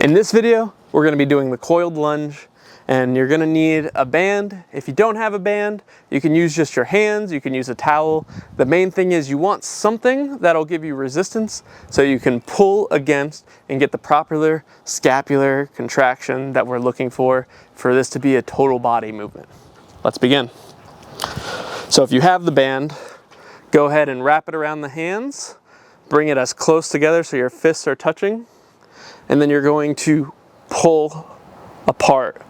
In this video, we're going to be doing the coiled lunge, and you're going to need a band. If you don't have a band, you can use just your hands, you can use a towel. The main thing is you want something that'll give you resistance so you can pull against and get the proper scapular contraction that we're looking for this to be a total body movement. Let's begin. So if you have the band, go ahead and wrap it around the hands, bring it as close together so your fists are touching, and then you're going to pull apart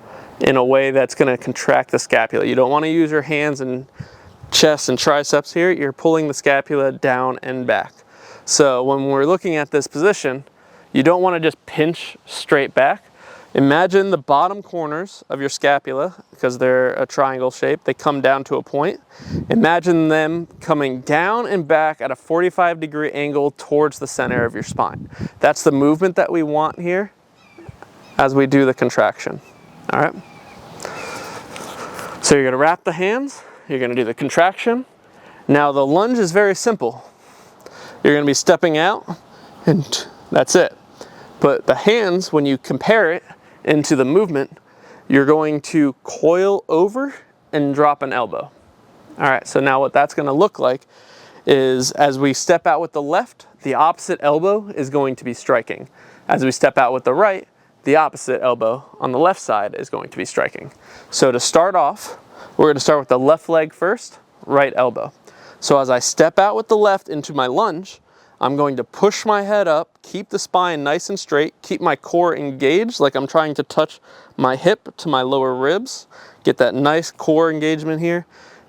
in a way that's going to contract the scapula. You don't want to use your hands and chest and triceps here. You're pulling the scapula down and back. So when we're looking at this position, you don't want to just pinch straight back. Imagine the bottom corners of your scapula, because they're a triangle shape, they come down to a point. Imagine them coming down and back at a 45-degree angle towards the center of your spine. That's the movement that we want here as we do the contraction. All right. So you're going to wrap the hands, you're going to do the contraction. Now the lunge is very simple. You're going to be stepping out, and that's it. But the hands, when you compare it into the movement, you're going to coil over and drop an elbow. All right, so now what that's going to look like is as we step out with the left, the opposite elbow is going to be striking. As we step out with the right, the opposite elbow on the left side is going to be striking. So to start off, we're going to start with the left leg first, right elbow. So as I step out with the left into my lunge, I'm going to push my head up, keep the spine nice and straight, keep my core engaged like I'm trying to touch my hip to my lower ribs. Get that nice core engagement here.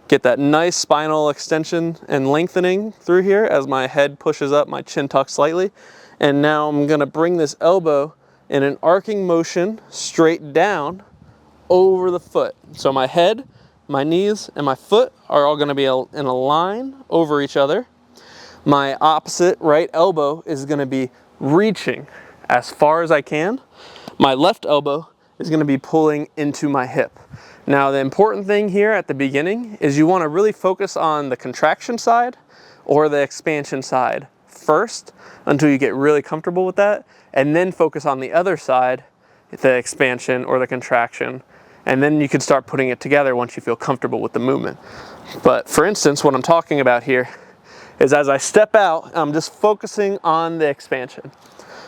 Get that nice spinal extension and lengthening through here as my head pushes up, my chin tucks slightly. And now I'm going to bring this elbow in an arcing motion straight down over the foot. So my head, my knees, and my foot are all going to be in a line over each other. My opposite right elbow is going to be reaching as far as I can. My left elbow is going to be pulling into my hip. Now the important thing here at the beginning is you want to really focus on the contraction side or the expansion side first until you get really comfortable with that, and then focus on the other side, the expansion or the contraction, and then you can start putting it together once you feel comfortable with the movement. But for instance, what I'm talking about here is as I step out, I'm just focusing on the expansion.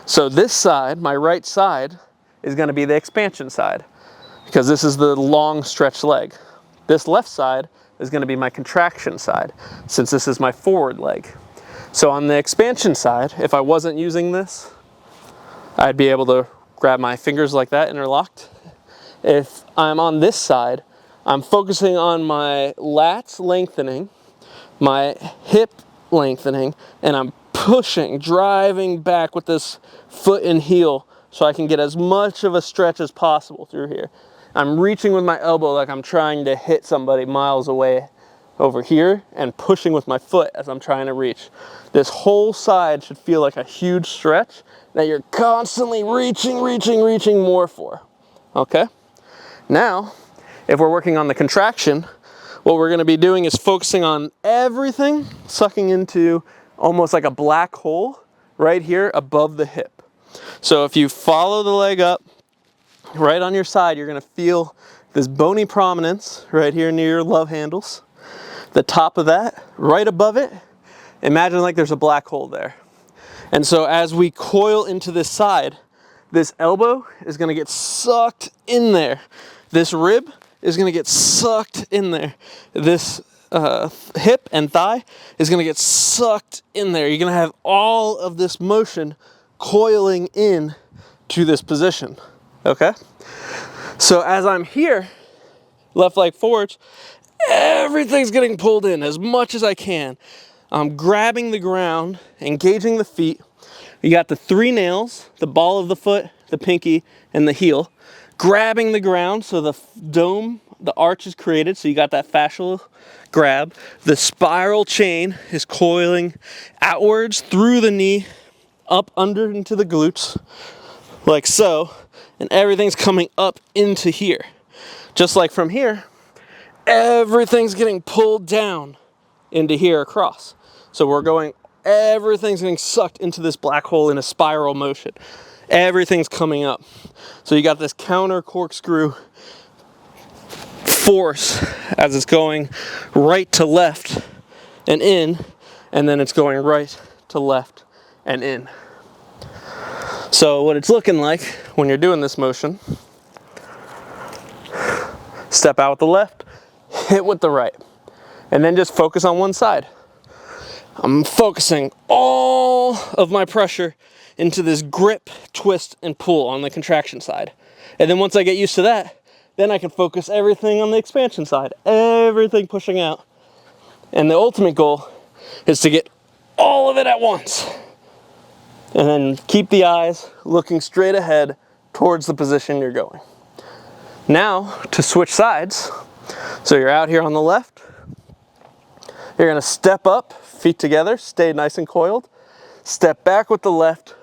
So this side, my right side, is going to be the expansion side because this is the long stretched leg. This left side is going to be my contraction side since this is my forward leg. So on the expansion side, if I wasn't using this, I'd be able to grab my fingers like that interlocked. If I'm on this side, I'm focusing on my lats lengthening, my hip lengthening, and I'm pushing, driving back with this foot and heel so I can get as much of a stretch as possible through here. I'm reaching with my elbow like I'm trying to hit somebody miles away over here and pushing with my foot as I'm trying to reach. This whole side should feel like a huge stretch that you're constantly reaching more for. Okay? Now, if we're working on the contraction, what we're going to be doing is focusing on everything sucking into almost like a black hole right here above the hip. So if you follow the leg up, right on your side, you're going to feel this bony prominence right here near your love handles. The top of that, right above it, imagine like there's a black hole there. And so as we coil into this side, this elbow is going to get sucked in there. This rib is going to get sucked in there. This hip and thigh is going to get sucked in there. You're going to have all of this motion coiling in to this position. Okay? So as I'm here, left leg forwards, everything's getting pulled in as much as I can. I'm grabbing the ground, engaging the feet. You got the three nails, the ball of the foot, the pinky, and the heel. Grabbing the ground so the dome, the arch is created, so you got that fascial grab. The spiral chain is coiling outwards through the knee, up under into the glutes, like so, and everything's coming up into here. Just like from here, everything's getting pulled down into here across. So we're going, everything's getting sucked into this black hole in a spiral motion. everything's coming up. So you got this counter corkscrew force as it's going right to left and in, and then it's going right to left and in. So what it's looking like when you're doing this motion, step out with the left, hit with the right, and then just focus on one side. I'm focusing all of my pressure into this grip, twist, and pull on the contraction side. And then once I get used to that, then I can focus everything on the expansion side, everything pushing out. And the ultimate goal is to get all of it at once. And then keep the eyes looking straight ahead towards the position you're going. Now, to switch sides, so you're out here on the left, you're gonna step up, feet together, stay nice and coiled, step back with the left,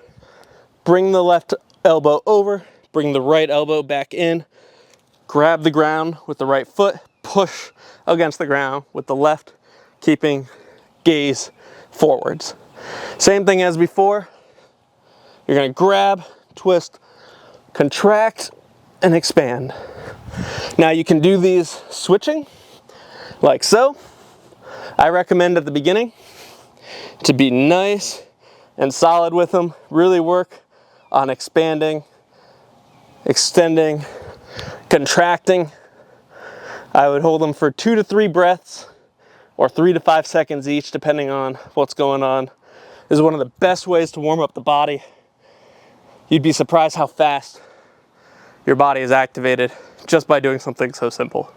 bring the left elbow over, bring the right elbow back in, grab the ground with the right foot, push against the ground with the left, keeping gaze forwards. Same thing as before. You're gonna grab, twist, contract, and expand. Now you can do these switching, like so. I recommend at the beginning to be nice and solid with them. Really work on expanding, extending, contracting. I would hold them for 2 to 3 breaths or 3 to 5 seconds each, depending on what's going on. This is one of the best ways to warm up the body. You'd be surprised how fast your body is activated just by doing something so simple.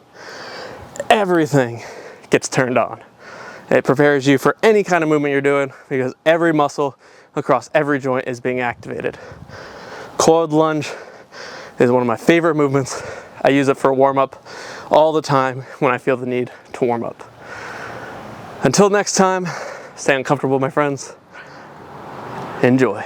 Everything gets turned on. It prepares you for any kind of movement you're doing because every muscle across every joint is being activated. Coiled lunge is one of my favorite movements. I use it for warm up all the time when I feel the need to warm up. Until next time, stay uncomfortable, my friends. Enjoy.